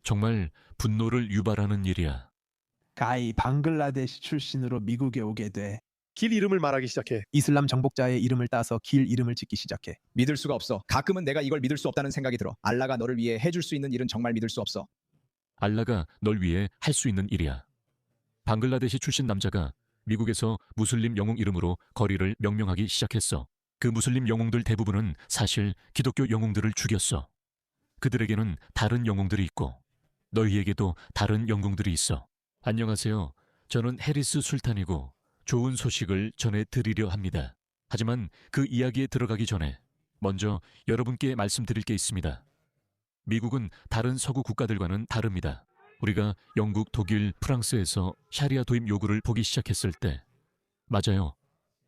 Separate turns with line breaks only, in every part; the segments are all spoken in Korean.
정말 분노를 유발하는 일이야.
가히 방글라데시 출신으로 미국에 오게 돼.
길 이름을 말하기 시작해.
이슬람 정복자의 이름을 따서 길 이름을 짓기 시작해.
믿을 수가 없어. 가끔은 내가 이걸 믿을 수 없다는 생각이 들어. 알라가 너를 위해 해줄 수 있는 일은 정말 믿을 수 없어.
알라가 널 위해 할 수 있는 일이야. 방글라데시 출신 남자가 미국에서 무슬림 영웅 이름으로 거리를 명명하기 시작했어. 그 무슬림 영웅들 대부분은 사실 기독교 영웅들을 죽였어. 그들에게는 다른 영웅들이 있고 너희에게도 다른 영웅들이 있어. 안녕하세요. 저는 해리스 술탄이고 좋은 소식을 전해드리려 합니다. 하지만 그 이야기에 들어가기 전에 먼저 여러분께 말씀드릴 게 있습니다. 미국은 다른 서구 국가들과는 다릅니다. 우리가 영국, 독일, 프랑스에서 샤리아 도입 요구를 보기 시작했을 때 맞아요.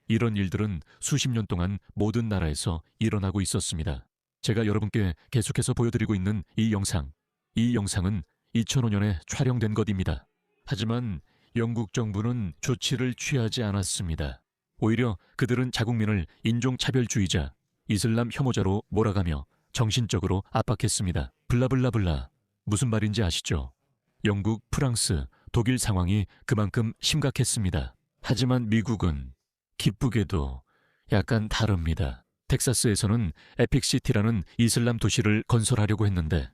이런 일들은 수십 년 동안 모든 나라에서 일어나고 있었습니다. 제가 여러분께 계속해서 보여드리고 있는 이 영상은 2005년에 촬영된 것입니다. 하지만 영국 정부는 조치를 취하지 않았습니다. 오히려 그들은 자국민을 인종차별주의자, 이슬람 혐오자로 몰아가며 정신적으로 압박했습니다. 블라블라블라. 무슨 말인지 아시죠? 영국, 프랑스, 독일 상황이 그만큼 심각했습니다. 하지만 미국은 기쁘게도 약간 다릅니다. 텍사스에서는 에픽시티라는 이슬람 도시를 건설하려고 했는데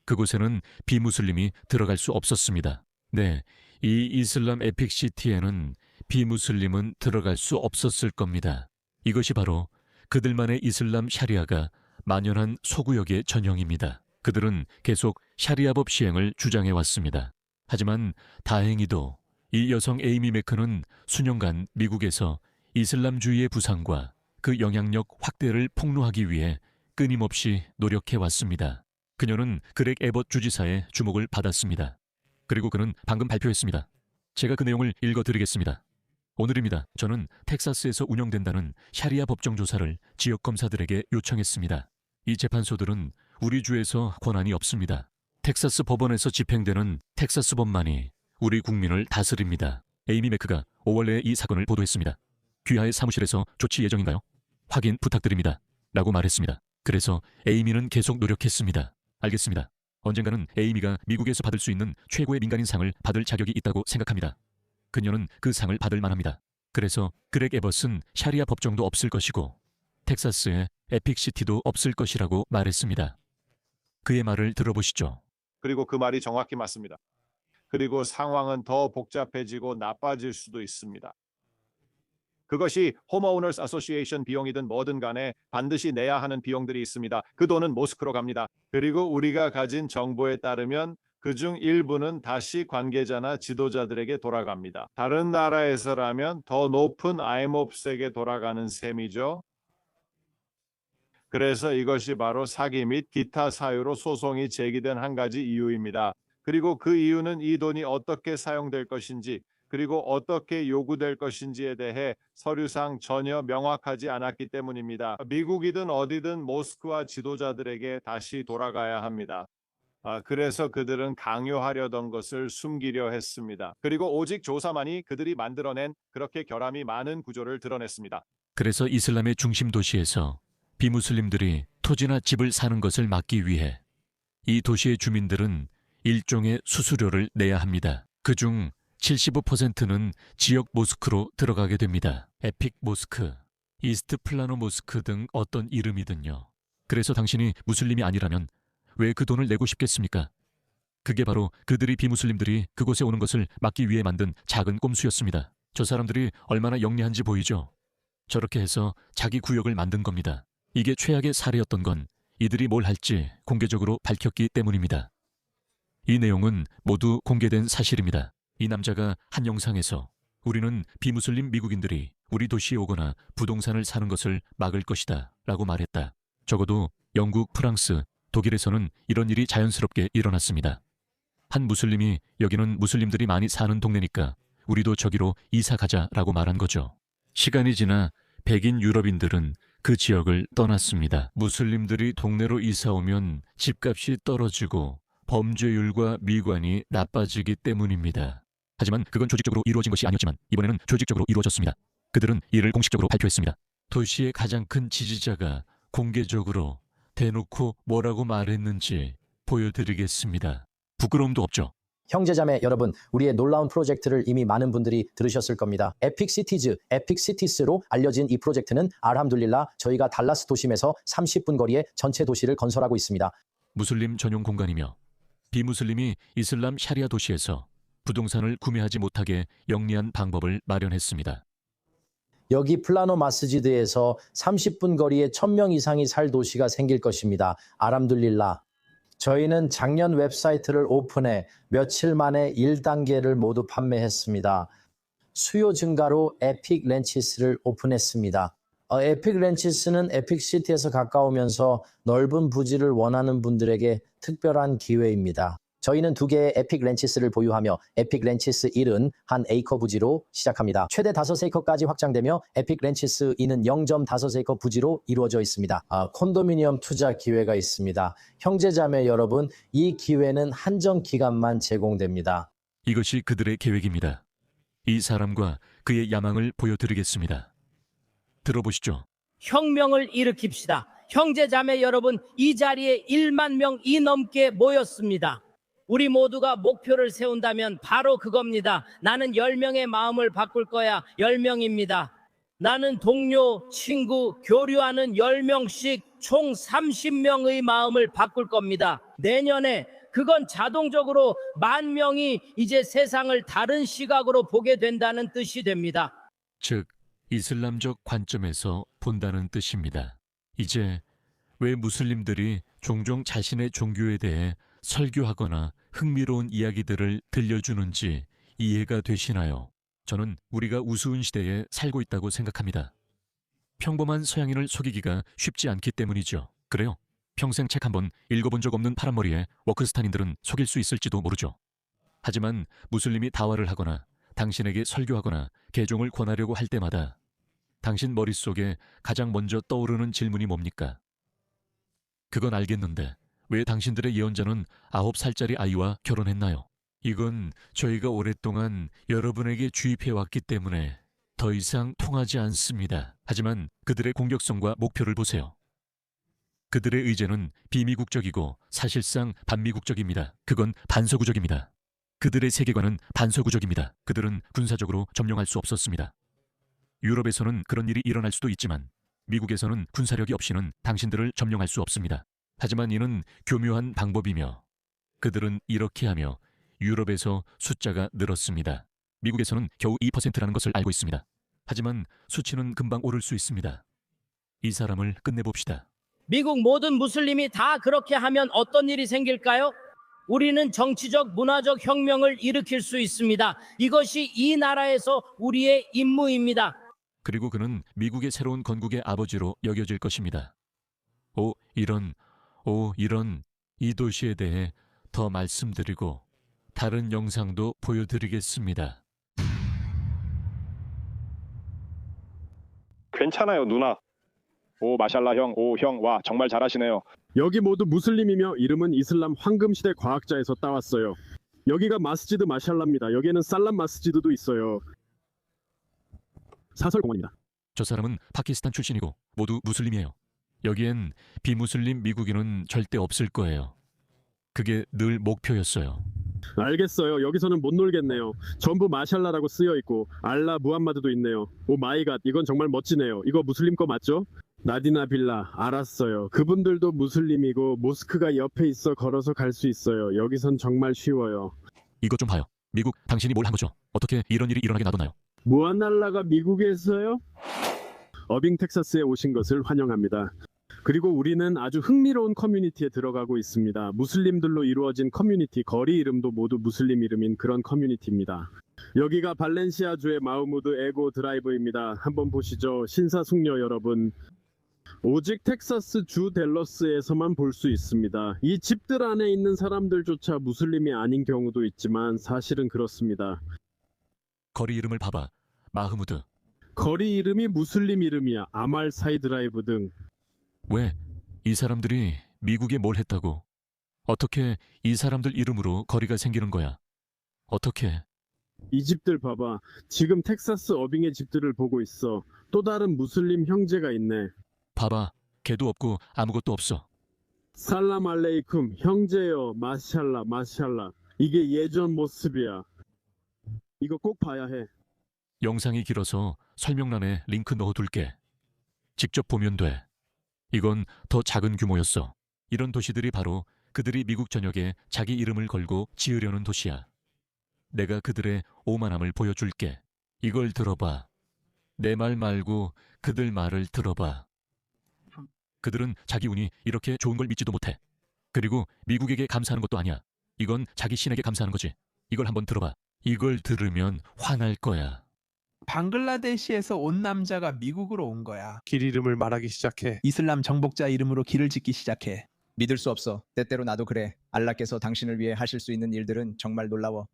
그곳에는 비무슬림이 들어갈 수 없었습니다. 네, 이 이슬람 에픽시티에는 비무슬림은 들어갈 수 없었을 겁니다. 이것이 바로 그들만의 이슬람 샤리아가 만연한 소구역의 전형입니다. 그들은 계속 샤리아법 시행을 주장해 왔습니다. 하지만 다행히도 이 여성 에이미 매크는 수년간 미국에서 이슬람주의의 부상과 그 영향력 확대를 폭로하기 위해 끊임없이 노력해 왔습니다. 그녀는 그렉 에벗 주지사의 주목을 받았습니다. 그리고 그는 방금 발표했습니다. 제가 그 내용을 읽어드리겠습니다. 오늘입니다. 저는 텍사스에서 운영된다는 샤리아 법정 조사를 지역 검사들에게 요청했습니다. 이 재판소들은 우리 주에서 권한이 없습니다. 텍사스 법원에서 집행되는 텍사스 법만이 우리 국민을 다스립니다. 에이미 매크가 5월 내에 이 사건을 보도했습니다. 귀하의 사무실에서 조치 예정인가요? 확인 부탁드립니다. 라고 말했습니다. 그래서 에이미는 계속 노력했습니다. 알겠습니다. 언젠가는 에이미가 미국에서 받을 수 있는 최고의 민간인 상을 받을 자격이 있다고 생각합니다. 그녀는 그 상을 받을 만합니다. 그래서 그렉 에벗은 샤리아 법정도 없을 것이고 텍사스에 에픽시티도 없을 것이라고 말했습니다. 그의 말을 들어보시죠.
그리고 그 말이 정확히 맞습니다. 그리고 상황은 더 복잡해지고 나빠질 수도 있습니다. 그것이 호머오너스 어소시에이션 비용이든 뭐든 간에 반드시 내야 하는 비용들이 있습니다. 그 돈은 모스크로 갑니다. 그리고 우리가 가진 정보에 따르면 그중 일부는 다시 관계자나 지도자들에게 돌아갑니다. 다른 나라에서라면 더 높은 아이몹스에게 돌아가는 셈이죠. 그래서 이것이 바로 사기 및 기타 사유로 소송이 제기된 한 가지 이유입니다. 그리고 그 이유는 이 돈이 어떻게 사용될 것인지 그리고 어떻게 요구될 것인지에 대해 서류상 전혀 명확하지 않았기 때문입니다. 미국이든 어디든 모스크와 지도자들에게 다시 돌아가야 합니다. 그래서 그들은 강요하려던 것을 숨기려 했습니다. 그리고 오직 조사만이 그들이 만들어낸 그렇게 결함이 많은 구조를 드러냈습니다.
그래서 이슬람의 중심 도시에서 비무슬림들이 토지나 집을 사는 것을 막기 위해 이 도시의 주민들은 일종의 수수료를 내야 합니다. 그중 75%는 지역 모스크로 들어가게 됩니다. 에픽 모스크, 이스트 플라노 모스크 등 어떤 이름이든요. 그래서 당신이 무슬림이 아니라면 왜 그 돈을 내고 싶겠습니까? 그게 바로 그들이 비무슬림들이 그곳에 오는 것을 막기 위해 만든 작은 꼼수였습니다. 저 사람들이 얼마나 영리한지 보이죠? 저렇게 해서 자기 구역을 만든 겁니다. 이게 최악의 사례였던 건 이들이 뭘 할지 공개적으로 밝혔기 때문입니다. 이 내용은 모두 공개된 사실입니다. 이 남자가 한 영상에서 우리는 비무슬림 미국인들이 우리 도시에 오거나 부동산을 사는 것을 막을 것이다 라고 말했다. 적어도 영국, 프랑스, 독일에서는 이런 일이 자연스럽게 일어났습니다. 한 무슬림이 여기는 무슬림들이 많이 사는 동네니까 우리도 저기로 이사 가자라고 말한 거죠. 시간이 지나 백인 유럽인들은 그 지역을 떠났습니다. 무슬림들이 동네로 이사 오면 집값이 떨어지고 범죄율과 미관이 나빠지기 때문입니다. 하지만 그건 조직적으로 이루어진 것이 아니었지만 이번에는 조직적으로 이루어졌습니다. 그들은 이를 공식적으로 발표했습니다. 도시의 가장 큰 지지자가 공개적으로 대놓고 뭐라고 말했는지 보여드리겠습니다. 부끄러움도 없죠.
형제자매 여러분, 우리의 놀라운 프로젝트를 이미 많은 분들이 들으셨을 겁니다. 에픽시티즈, 에픽시티스로 알려진 이 프로젝트는 알함둘릴라 저희가 달라스 도심에서 30분 거리에 전체 도시를 건설하고 있습니다.
무슬림 전용 공간이며 비무슬림이 이슬람 샤리아 도시에서 부동산을 구매하지 못하게 영리한 방법을 마련했습니다.
여기 플라노 마스지드에서 30분 거리에 1000명 이상이 살 도시가 생길 것입니다. 알함둘릴라. 저희는 작년 웹사이트를 오픈해 며칠 만에 1단계를 모두 판매했습니다. 수요 증가로 에픽 렌치스를 오픈했습니다. 에픽 렌치스는 에픽시티에서 가까우면서 넓은 부지를 원하는 분들에게 특별한 기회입니다. 저희는 2개의 에픽 렌치스를 보유하며 에픽 렌치스 1은 한 에이커 부지로 시작합니다. 최대 5에이커까지 확장되며 에픽 렌치스 2는 0.5에이커 부지로 이루어져 있습니다. 콘도미니엄 투자 기회가 있습니다. 형제자매 여러분, 이 기회는 한정 기간만 제공됩니다.
이것이 그들의 계획입니다. 이 사람과 그의 야망을 보여드리겠습니다. 들어보시죠.
혁명을 일으킵시다. 형제자매 여러분, 이 자리에 1만 명이 넘게 모였습니다. 우리 모두가 목표를 세운다면 바로 그겁니다. 나는 10명의 마음을 바꿀 거야. 10명입니다. 나는 동료, 친구, 교류하는 10명씩 총 30명의 마음을 바꿀 겁니다. 내년에 그건 자동적으로 10,000명이 이제 세상을 다른 시각으로 보게 된다는 뜻이 됩니다.
즉, 이슬람적 관점에서 본다는 뜻입니다. 이제 왜 무슬림들이 종종 자신의 종교에 대해 설교하거나 흥미로운 이야기들을 들려주는지 이해가 되시나요? 저는 우리가 우스운 시대에 살고 있다고 생각합니다. 평범한 서양인을 속이기가 쉽지 않기 때문이죠. 그래요? 평생 책 한 번 읽어본 적 없는 파란머리에 워크스탄인들은 속일 수 있을지도 모르죠. 하지만 무슬림이 다화를 하거나 당신에게 설교하거나 개종을 권하려고 할 때마다 당신 머릿속에 가장 먼저 떠오르는 질문이 뭡니까? 그건 알겠는데 왜 당신들의 예언자는 9살짜리 아이와 결혼했나요? 이건 저희가 오랫동안 여러분에게 주입해왔기 때문에 더 이상 통하지 않습니다. 하지만 그들의 공격성과 목표를 보세요. 그들의 의제는 비미국적이고 사실상 반미국적입니다. 그건 반서구적입니다. 그들의 세계관은 반서구적입니다. 그들은 군사적으로 점령할 수 없었습니다. 유럽에서는 그런 일이 일어날 수도 있지만 미국에서는 군사력이 없이는 당신들을 점령할 수 없습니다. 하지만 이는 교묘한 방법이며 그들은 이렇게 하며 유럽에서 숫자가 늘었습니다. 미국에서는 겨우 2%라는 것을 알고 있습니다. 하지만 수치는 금방 오를 수 있습니다. 이 사람을 끝내봅시다.
미국 모든 무슬림이 다 그렇게 하면 어떤 일이 생길까요? 우리는 정치적, 문화적 혁명을 일으킬 수 있습니다. 이것이 이 나라에서 우리의 임무입니다.
그리고 그는 미국의 새로운 건국의 아버지로 여겨질 것입니다. 이런 이 도시에 대해 더 말씀드리고 다른 영상도 보여드리겠습니다.
괜찮아요, 누나. 오, 마샬라 형, 오, 형, 와, 정말 잘하시네요.
여기 모두 무슬림이며 이름은 이슬람 황금시대 과학자에서 따왔어요. 여기가 마스지드 마샬라입니다. 여기에는 살람 마스지드도 있어요. 사설공원입니다.
저 사람은 파키스탄 출신이고 모두 무슬림이에요. 여기엔 비무슬림 미국인은 절대 없을 거예요. 그게 늘 목표였어요.
알겠어요. 여기서는 못 놀겠네요. 전부 마샬라라고 쓰여 있고 알라 무함마드도 있네요. 오 마이 갓, 이건 정말 멋지네요. 이거 무슬림 거 맞죠? 나디나 빌라, 알았어요. 그분들도 무슬림이고 모스크가 옆에 있어 걸어서 갈 수 있어요. 여기선 정말 쉬워요.
이것 좀 봐요. 미국, 당신이 뭘 한 거죠? 어떻게 이런 일이 일어나게 놔뒀나요?
무한알라가 미국에서요? 어빙 텍사스에 오신 것을 환영합니다. 그리고 우리는 아주 흥미로운 커뮤니티에 들어가고 있습니다. 무슬림들로 이루어진 커뮤니티, 거리 이름도 모두 무슬림 이름인 그런 커뮤니티입니다. 여기가 발렌시아주의 마우무드 에고 드라이브입니다. 한번 보시죠. 신사숙녀 여러분. 오직 텍사스 주 댈러스에서만 볼 수 있습니다. 이 집들 안에 있는 사람들조차 무슬림이 아닌 경우도 있지만 사실은 그렇습니다.
거리 이름을 봐봐. 마흐무드.
거리 이름이 무슬림 이름이야. 아말 사이 드라이브 등.
왜? 이 사람들이 미국에 뭘 했다고? 어떻게 이 사람들 이름으로 거리가 생기는 거야? 어떻게?
이 집들 봐봐. 지금 텍사스 어빙의 집들을 보고 있어. 또 다른 무슬림 형제가 있네.
봐봐. 개도 없고 아무것도 없어.
살람 알레이쿰, 형제여, 마샬라, 마샬라. 이게 예전 모습이야. 이거 꼭 봐야 해.
영상이 길어서 설명란에 링크 넣어둘게. 직접 보면 돼. 이건 더 작은 규모였어. 이런 도시들이 바로 그들이 미국 전역에 자기 이름을 걸고 지으려는 도시야. 내가 그들의 오만함을 보여줄게. 이걸 들어봐. 내 말 말고 그들 말을 들어봐. 그들은 자기 운이 이렇게 좋은 걸 믿지도 못해. 그리고 미국에게 감사하는 것도 아니야. 이건 자기 신에게 감사하는 거지. 이걸 한번 들어봐. 이걸 들으면 화날 거야.
방글라데시에서 온 남자가 미국으로 온 거야.
길 이름을 말하기 시작해.
이슬람 정복자 이름으로 길을 짓기 시작해.
믿을 수 없어. 때때로 나도 그래. 알라께서 당신을 위해 하실 수 있는 일들은 정말 놀라워.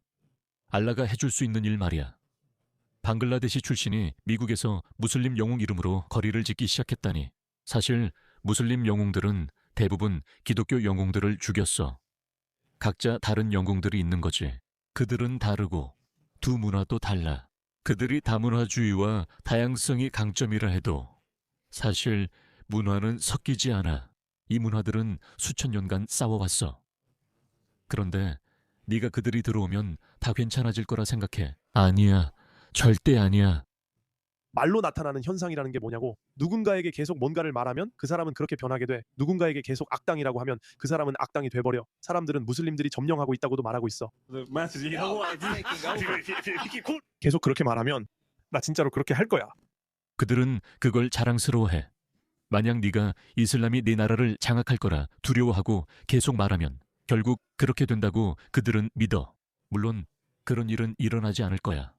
알라가 해줄 수 있는 일 말이야. 방글라데시 출신이 미국에서 무슬림 영웅 이름으로 거리를 짓기 시작했다니. 사실 무슬림 영웅들은 대부분 기독교 영웅들을 죽였어. 각자 다른 영웅들이 있는 거지. 그들은 다르고 두 문화도 달라. 그들이 다문화주의와 다양성이 강점이라 해도 사실 문화는 섞이지 않아. 이 문화들은 수천 년간 싸워왔어. 그런데 네가 그들이 들어오면 다 괜찮아질 거라 생각해. 아니야. 절대 아니야.
말로 나타나는 현상이라는 게 뭐냐고. 누군가에게 계속 뭔가를 말하면 그 사람은 그렇게 변하게 돼. 누군가에게 계속 악당이라고 하면 그 사람은 악당이 돼버려. 사람들은 무슬림들이 점령하고 있다고도 말하고 있어. 계속 그렇게 말하면 나 진짜로 그렇게 할 거야.
그들은 그걸 자랑스러워해. 만약 네가 이슬람이 네 나라를 장악할 거라 두려워하고 계속 말하면 결국 그렇게 된다고 그들은 믿어. 물론 그런 일은 일어나지 않을 거야.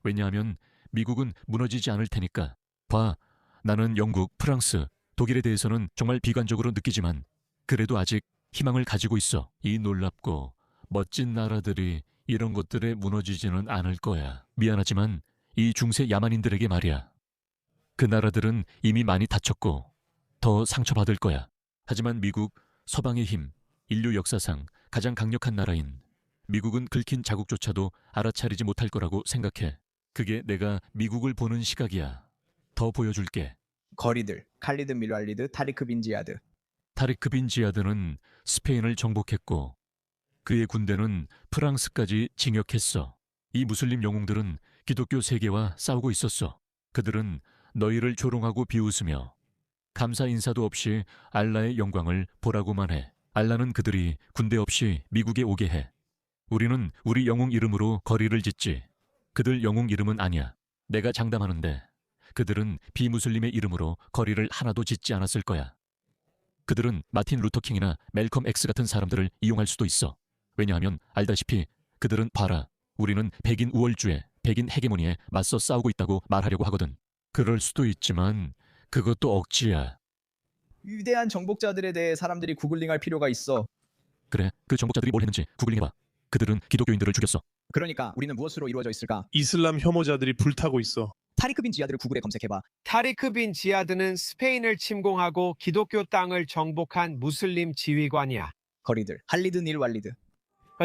왜냐하면 미국은 무너지지 않을 테니까. 봐, 나는 영국, 프랑스, 독일에 대해서는 정말 비관적으로 느끼지만 그래도 아직 희망을 가지고 있어. 이 놀랍고 멋진 나라들이 이런 것들에 무너지지는 않을 거야. 미안하지만 이 중세 야만인들에게 말이야. 그 나라들은 이미 많이 다쳤고 더 상처받을 거야. 하지만 미국, 서방의 힘, 인류 역사상 가장 강력한 나라인 미국은 긁힌 자국조차도 알아차리지 못할 거라고 생각해. 그게 내가 미국을 보는 시각이야. 더 보여줄게.
거리들. 칼리드 밀왈리드, 타리크 빈 지야드.
타리크 빈 지야드는 스페인을 정복했고 그의 군대는 프랑스까지 징역했어. 이 무슬림 영웅들은 기독교 세계와 싸우고 있었어. 그들은 너희를 조롱하고 비웃으며 감사 인사도 없이 알라의 영광을 보라고만 해. 알라는 그들이 군대 없이 미국에 오게 해. 우리는 우리 영웅 이름으로 거리를 짓지. 그들 영웅 이름은 아니야. 내가 장담하는데 그들은 비무슬림의 이름으로 거리를 하나도 짓지 않았을 거야. 그들은 마틴 루터킹이나 멜컴 X 같은 사람들을 이용할 수도 있어. 왜냐하면 알다시피 그들은 봐라. 우리는 백인 우월주의, 백인 헤게모니에 맞서 싸우고 있다고 말하려고 하거든. 그럴 수도 있지만 그것도 억지야.
위대한 정복자들에 대해 사람들이 구글링할 필요가 있어.
그래, 그 정복자들이 뭘 했는지 구글링해봐. 그들은 기독교인들을 죽였어.
그러니까 우리는 무엇으로 이루어져 있을까?
이슬람 혐오자들이 불타고 있어.
타리크 빈 지야드를 구글에 검색해봐.
타리크 빈 지야드는 스페인을 침공하고 기독교 땅을 정복한 무슬림 지휘관이야.
거리들. 할리드 닐 walid.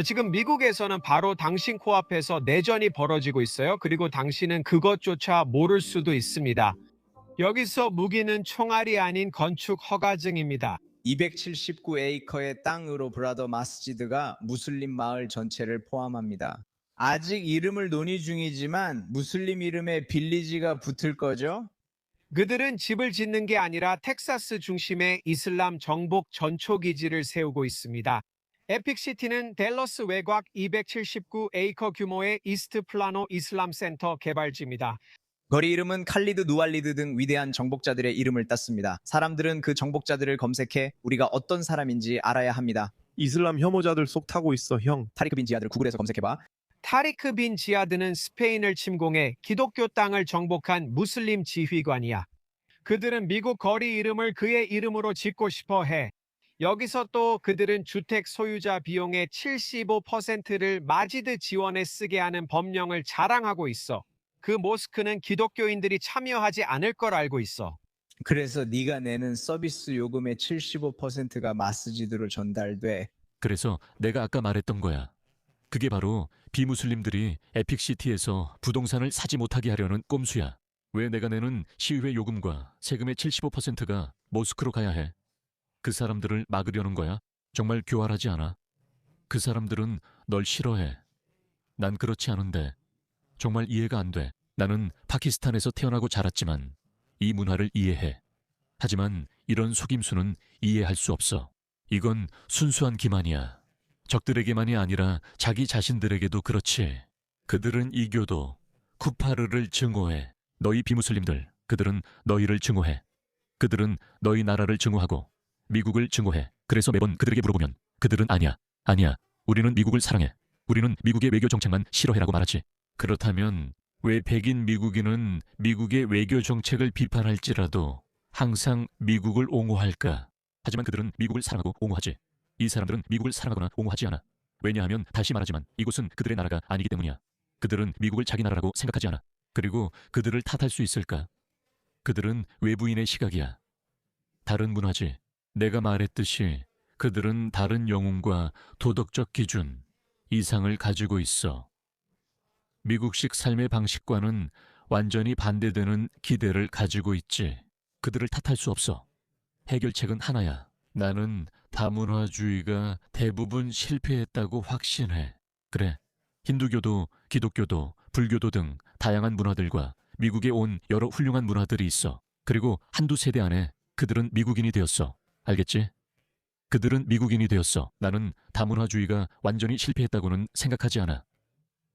지금 미국에서는 바로 당신 코앞에서 내전이 벌어지고 있어요. 그리고 당신은 그것조차 모를 수도 있습니다. 여기서 무기는 총알이 아닌 건축 허가증입니다.
279에이커의 땅으로 브라더 마스지드가 무슬림 마을 전체를 포함합니다. 아직 이름을 논의 중이지만 무슬림 이름에 빌리지가 붙을 거죠?
그들은 집을 짓는 게 아니라 텍사스 중심의 이슬람 정복 전초기지를 세우고 있습니다. 에픽시티는 댈러스 외곽 279에이커 규모의 이스트 플라노 이슬람 센터 개발지입니다.
거리 이름은 칼리드 누왈리드 등 위대한 정복자들의 이름을 땄습니다. 사람들은 그 정복자들을 검색해 우리가 어떤 사람인지 알아야 합니다.
이슬람 혐오자들 속 타고 있어, 형.
타리크 빈 지야드를 구글에서 검색해봐.
타리크 빈 지야드는 스페인을 침공해 기독교 땅을 정복한 무슬림 지휘관이야. 그들은 미국 거리 이름을 그의 이름으로 짓고 싶어 해. 여기서 또 그들은 주택 소유자 비용의 75%를 마지드 지원에 쓰게 하는 법령을 자랑하고 있어. 그 모스크는 기독교인들이 참여하지 않을 걸 알고 있어.
그래서 네가 내는 서비스 요금의 75%가 마스지드로 전달돼.
그래서 내가 아까 말했던 거야. 그게 바로 비무슬림들이 에픽시티에서 부동산을 사지 못하게 하려는 꼼수야. 왜 내가 내는 시의회 요금과 세금의 75%가 모스크로 가야 해? 그 사람들을 막으려는 거야? 정말 교활하지 않아? 그 사람들은 널 싫어해. 난 그렇지 않은데. 정말 이해가 안 돼. 나는 파키스탄에서 태어나고 자랐지만 이 문화를 이해해. 하지만 이런 속임수는 이해할 수 없어. 이건 순수한 기만이야. 적들에게만이 아니라 자기 자신들에게도 그렇지. 그들은 이교도, 쿠파르를 증오해. 너희 비무슬림들, 그들은 너희를 증오해. 그들은 너희 나라를 증오하고 미국을 증오해. 그래서 매번 그들에게 물어보면 그들은 아니야, 아니야. 우리는 미국을 사랑해. 우리는 미국의 외교 정책만 싫어해라고 말하지. 그렇다면 왜 백인 미국인은 미국의 외교 정책을 비판할지라도 항상 미국을 옹호할까? 하지만 그들은 미국을 사랑하고 옹호하지. 이 사람들은 미국을 사랑하거나 옹호하지 않아. 왜냐하면 다시 말하지만 이곳은 그들의 나라가 아니기 때문이야. 그들은 미국을 자기 나라라고 생각하지 않아. 그리고 그들을 탓할 수 있을까? 그들은 외부인의 시각이야. 다른 문화지. 내가 말했듯이 그들은 다른 영웅과 도덕적 기준, 이상을 가지고 있어. 미국식 삶의 방식과는 완전히 반대되는 기대를 가지고 있지. 그들을 탓할 수 없어. 해결책은 하나야. 나는 다문화주의가 대부분 실패했다고 확신해. 그래, 힌두교도, 기독교도, 불교도 등 다양한 문화들과 미국에 온 여러 훌륭한 문화들이 있어. 그리고 한두 세대 안에 그들은 미국인이 되었어. 알겠지? 그들은 미국인이 되었어. 나는 다문화주의가 완전히 실패했다고는 생각하지 않아.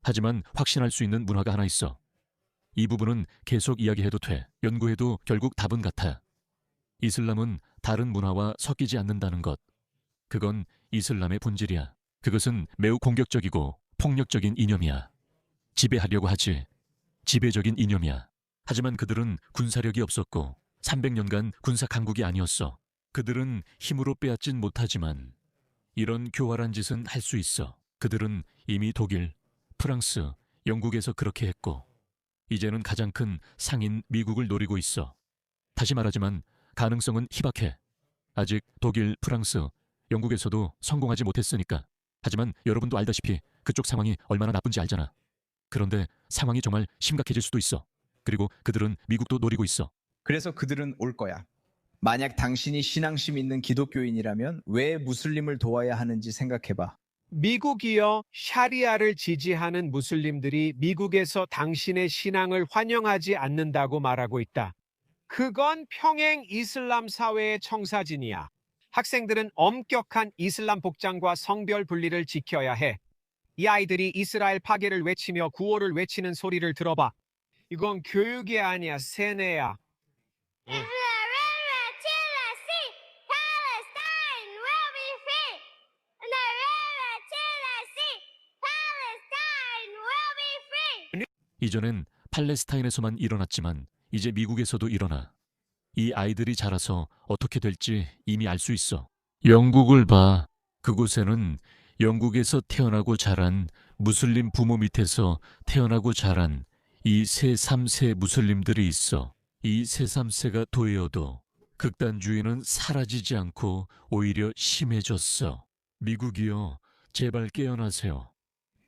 하지만 확신할 수 있는 문화가 하나 있어. 이 부분은 계속 이야기해도 돼. 연구해도 결국 답은 같아. 이슬람은 다른 문화와 섞이지 않는다는 것. 그건 이슬람의 본질이야. 그것은 매우 공격적이고 폭력적인 이념이야. 지배하려고 하지. 지배적인 이념이야. 하지만 그들은 군사력이 없었고 300년간 군사 강국이 아니었어. 그들은 힘으로 빼앗진 못하지만 이런 교활한 짓은 할 수 있어. 그들은 이미 독일, 프랑스, 영국에서 그렇게 했고 이제는 가장 큰 상인 미국을 노리고 있어. 다시 말하지만 가능성은 희박해. 아직 독일, 프랑스, 영국에서도 성공하지 못했으니까. 하지만 여러분도 알다시피 그쪽 상황이 얼마나 나쁜지 알잖아. 그런데 상황이 정말 심각해질 수도 있어. 그리고 그들은 미국도 노리고 있어.
그래서 그들은 올 거야. 만약 당신이 신앙심 있는 기독교인이라면 왜 무슬림을 도와야 하는지 생각해봐.
미국이여, 샤리아를 지지하는 무슬림들이 미국에서 당신의 신앙을 환영하지 않는다고 말하고 있다. 그건 평행 이슬람 사회의 청사진이야. 학생들은 엄격한 이슬람 복장과 성별 분리를 지켜야 해. 이 아이들이 이스라엘 파괴를 외치며 구호를 외치는 소리를 들어봐. 이건 교육이 아니야, 세뇌야.
이전엔 팔레스타인에서만 일어났지만 이제 미국에서도 일어나. 이 아이들이 자라서 어떻게 될지 이미 알 수 있어. 영국을 봐. 그곳에는 영국에서 태어나고 자란 무슬림 부모 밑에서 태어나고 자란 이 세, 3세 무슬림들이 있어. 이 세, 3세가 도여도 극단주의는 사라지지 않고 오히려 심해졌어. 미국이여, 제발 깨어나세요.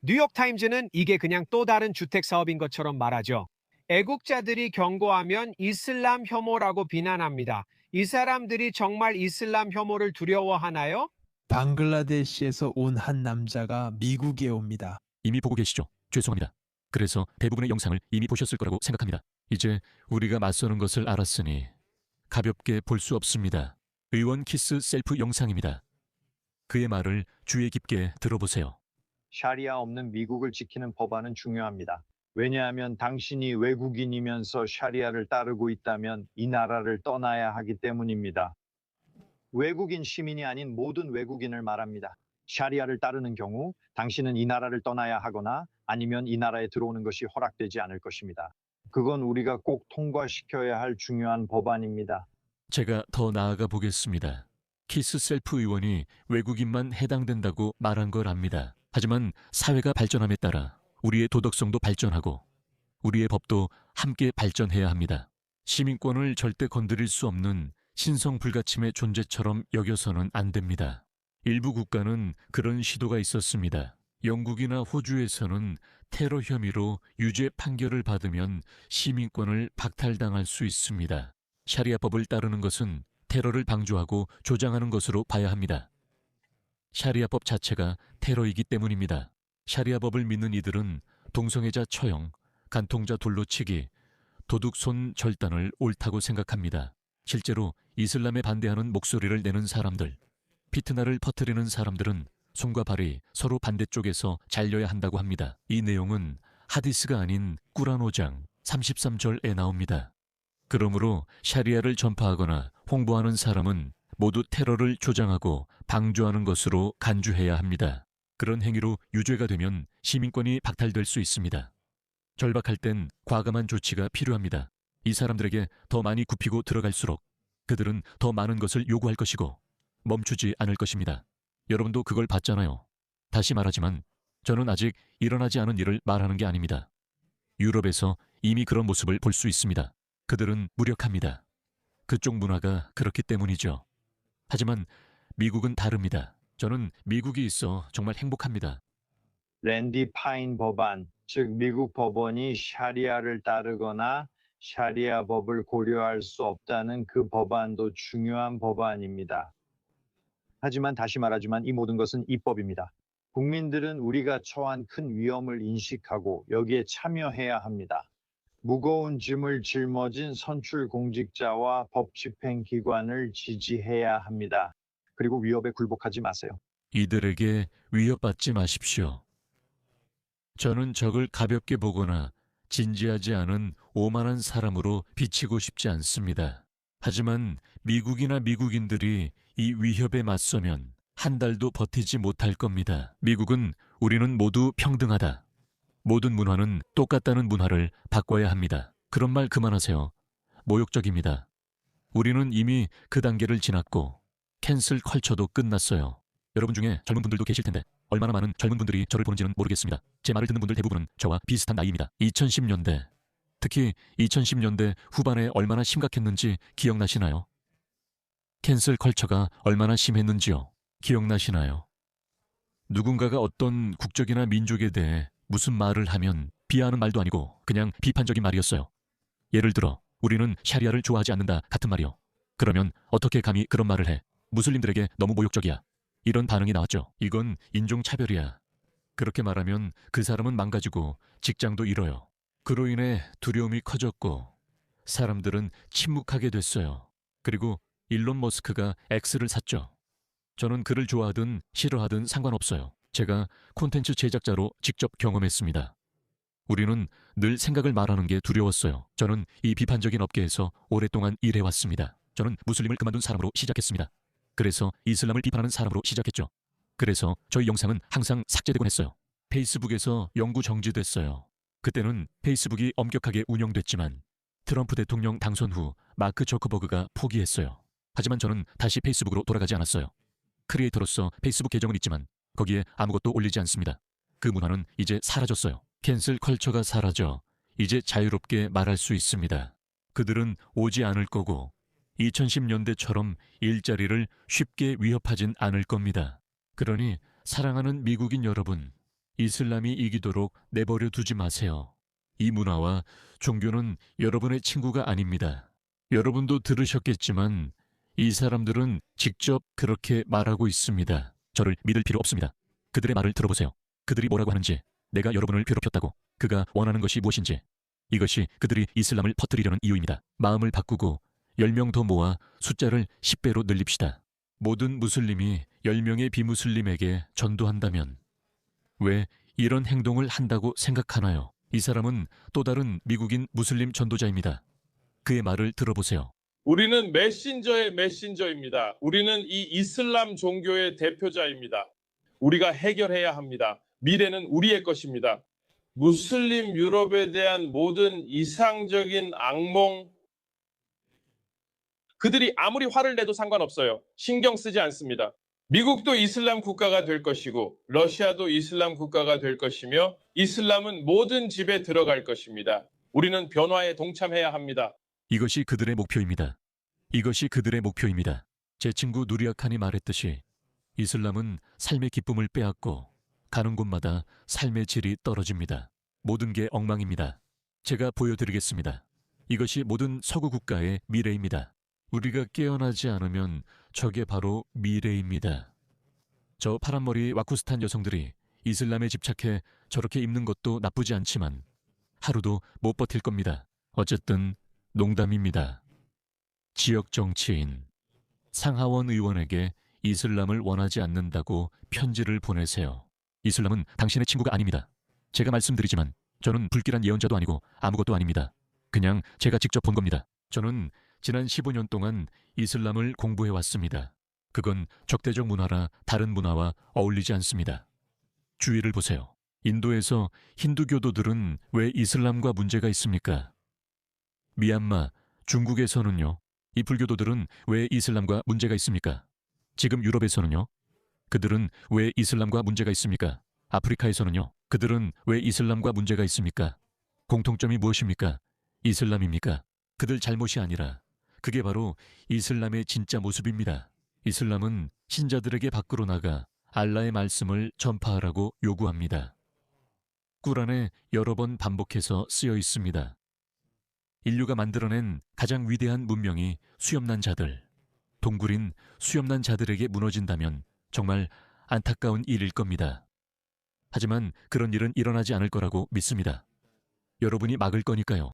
뉴욕타임즈는 이게 그냥 또 다른 주택 사업인 것처럼 말하죠. 애국자들이 경고하면 이슬람 혐오라고 비난합니다. 이 사람들이 정말 이슬람 혐오를 두려워하나요?
방글라데시에서 온 한 남자가 미국에 옵니다.
이미 보고 계시죠? 죄송합니다. 그래서 대부분의 영상을 이미 보셨을 거라고 생각합니다. 이제 우리가 맞서는 것을 알았으니 가볍게 볼 수 없습니다. 의원 키스 셀프 영상입니다. 그의 말을 주의 깊게 들어보세요.
샤리아 없는 미국을 지키는 법안은 중요합니다. 왜냐하면 당신이 외국인이면서 샤리아를 따르고 있다면 이 나라를 떠나야 하기 때문입니다. 외국인 시민이 아닌 모든 외국인을 말합니다. 샤리아를 따르는 경우 당신은 이 나라를 떠나야 하거나 아니면 이 나라에 들어오는 것이 허락되지 않을 것입니다. 그건 우리가 꼭 통과시켜야 할 중요한 법안입니다.
제가 더 나아가 보겠습니다. 키스 셀프 의원이 외국인만 해당된다고 말한 걸 압니다. 하지만 사회가 발전함에 따라 우리의 도덕성도 발전하고 우리의 법도 함께 발전해야 합니다. 시민권을 절대 건드릴 수 없는 신성불가침의 존재처럼 여겨서는 안 됩니다. 일부 국가는 그런 시도가 있었습니다. 영국이나 호주에서는 테러 혐의로 유죄 판결을 받으면 시민권을 박탈당할 수 있습니다. 샤리아법을 따르는 것은 테러를 방조하고 조장하는 것으로 봐야 합니다. 샤리아법 자체가 테러이기 때문입니다. 샤리아법을 믿는 이들은 동성애자 처형, 간통자 돌로치기, 도둑 손 절단을 옳다고 생각합니다. 실제로 이슬람에 반대하는 목소리를 내는 사람들, 피트나를 퍼뜨리는 사람들은 손과 발이 서로 반대쪽에서 잘려야 한다고 합니다. 이 내용은 하디스가 아닌 꾸란 5장 33절에 나옵니다. 그러므로 샤리아를 전파하거나 홍보하는 사람은 모두 테러를 조장하고 방조하는 것으로 간주해야 합니다. 그런 행위로 유죄가 되면 시민권이 박탈될 수 있습니다. 절박할 땐 과감한 조치가 필요합니다. 이 사람들에게 더 많이 굽히고 들어갈수록 그들은 더 많은 것을 요구할 것이고 멈추지 않을 것입니다. 여러분도 그걸 봤잖아요. 다시 말하지만 저는 아직 일어나지 않은 일을 말하는 게 아닙니다. 유럽에서 이미 그런 모습을 볼 수 있습니다. 그들은 무력합니다. 그쪽 문화가 그렇기 때문이죠. 하지만 미국은 다릅니다. 저는 미국이 있어 정말 행복합니다.
랜디 파인 법안, 즉 미국 법원이 샤리아를 따르거나 샤리아 법을 고려할 수 없다는 그 법안도 중요한 법안입니다. 하지만 다시 말하지만 이 모든 것은 입법입니다. 국민들은 우리가 처한 큰 위험을 인식하고 여기에 참여해야 합니다. 무거운 짐을 짊어진 선출 공직자와 법 집행 기관을 지지해야 합니다. 그리고 위협에 굴복하지 마세요.
이들에게 위협받지 마십시오. 저는 적을 가볍게 보거나 진지하지 않은 오만한 사람으로 비치고 싶지 않습니다. 하지만 미국이나 미국인들이 이 위협에 맞서면 한 달도 버티지 못할 겁니다. 미국은 우리는 모두 평등하다. 모든 문화는 똑같다는 문화를 바꿔야 합니다. 그런 말 그만하세요. 모욕적입니다. 우리는 이미 그 단계를 지났고 캔슬 컬처도 끝났어요. 여러분 중에 젊은 분들도 계실 텐데 얼마나 많은 젊은 분들이 저를 보는지는 모르겠습니다. 제 말을 듣는 분들 대부분은 저와 비슷한 나이입니다. 2010년대, 특히 2010년대 후반에 얼마나 심각했는지 기억나시나요? 캔슬 컬처가 얼마나 심했는지요. 기억나시나요? 누군가가 어떤 국적이나 민족에 대해 무슨 말을 하면 비하하는 말도 아니고 그냥 비판적인 말이었어요. 예를 들어 우리는 샤리아를 좋아하지 않는다 같은 말이요. 그러면 어떻게 감히 그런 말을 해? 무슬림들에게 너무 모욕적이야. 이런 반응이 나왔죠. 이건 인종차별이야. 그렇게 말하면 그 사람은 망가지고 직장도 잃어요. 그로 인해 두려움이 커졌고 사람들은 침묵하게 됐어요. 그리고 일론 머스크가 X를 샀죠. 저는 그를 좋아하든 싫어하든 상관없어요. 제가 콘텐츠 제작자로 직접 경험했습니다. 우리는 늘 생각을 말하는 게 두려웠어요. 저는 이 비판적인 업계에서 오랫동안 일해왔습니다. 저는 무슬림을 그만둔 사람으로 시작했습니다. 그래서 이슬람을 비판하는 사람으로 시작했죠. 그래서 저희 영상은 항상 삭제되곤 했어요. 페이스북에서 영구 정지됐어요. 그때는 페이스북이 엄격하게 운영됐지만 트럼프 대통령 당선 후 마크 저커버그가 포기했어요. 하지만 저는 다시 페이스북으로 돌아가지 않았어요. 크리에이터로서 페이스북 계정은 있지만 거기에 아무것도 올리지 않습니다. 그 문화는 이제 사라졌어요. 캔슬 컬처가 사라져 이제 자유롭게 말할 수 있습니다. 그들은 오지 않을 거고 2010년대처럼 일자리를 쉽게 위협하진 않을 겁니다. 그러니 사랑하는 미국인 여러분, 이슬람이 이기도록 내버려 두지 마세요. 이 문화와 종교는 여러분의 친구가 아닙니다. 여러분도 들으셨겠지만 이 사람들은 직접 그렇게 말하고 있습니다. 저를 믿을 필요 없습니다. 그들의 말을 들어보세요. 그들이 뭐라고 하는지, 내가 여러분을 괴롭혔다고, 그가 원하는 것이 무엇인지. 이것이 그들이 이슬람을 퍼뜨리려는 이유입니다. 마음을 바꾸고 10명 더 모아 숫자를 10배로 늘립시다. 모든 무슬림이 10명의 비무슬림에게 전도한다면 왜 이런 행동을 한다고 생각하나요? 이 사람은 또 다른 미국인 무슬림 전도자입니다. 그의 말을 들어보세요.
우리는 메신저의 메신저입니다. 우리는 이 이슬람 종교의 대표자입니다. 우리가 해결해야 합니다. 미래는 우리의 것입니다. 무슬림 유럽에 대한 모든 이상적인 악몽, 그들이 아무리 화를 내도 상관없어요. 신경 쓰지 않습니다. 미국도 이슬람 국가가 될 것이고 러시아도 이슬람 국가가 될 것이며 이슬람은 모든 집에 들어갈 것입니다. 우리는 변화에 동참해야 합니다.
이것이 그들의 목표입니다. 이것이 그들의 목표입니다. 제 친구 누리아칸이 말했듯이 이슬람은 삶의 기쁨을 빼앗고 가는 곳마다 삶의 질이 떨어집니다. 모든 게 엉망입니다. 제가 보여드리겠습니다. 이것이 모든 서구 국가의 미래입니다. 우리가 깨어나지 않으면 저게 바로 미래입니다. 저 파란머리 와쿠스탄 여성들이 이슬람에 집착해 저렇게 입는 것도 나쁘지 않지만 하루도 못 버틸 겁니다. 어쨌든 농담입니다. 지역 정치인 상하원 의원에게 이슬람을 원하지 않는다고 편지를 보내세요. 이슬람은 당신의 친구가 아닙니다. 제가 말씀드리지만 저는 불길한 예언자도 아니고 아무것도 아닙니다. 그냥 제가 직접 본 겁니다. 저는 지난 15년 동안 이슬람을 공부해 왔습니다. 그건 적대적 문화라 다른 문화와 어울리지 않습니다. 주위를 보세요. 인도에서 힌두교도들은 왜 이슬람과 문제가 있습니까? 미얀마, 중국에서는요. 이 불교도들은 왜 이슬람과 문제가 있습니까? 지금 유럽에서는요. 그들은 왜 이슬람과 문제가 있습니까? 아프리카에서는요. 그들은 왜 이슬람과 문제가 있습니까? 공통점이 무엇입니까? 이슬람입니까? 그들 잘못이 아니라 그게 바로 이슬람의 진짜 모습입니다. 이슬람은 신자들에게 밖으로 나가 알라의 말씀을 전파하라고 요구합니다. 꾸란에 여러 번 반복해서 쓰여 있습니다. 인류가 만들어낸 가장 위대한 문명이 수염난 자들, 동굴인 수염난 자들에게 무너진다면 정말 안타까운 일일 겁니다. 하지만 그런 일은 일어나지 않을 거라고 믿습니다. 여러분이 막을 거니까요.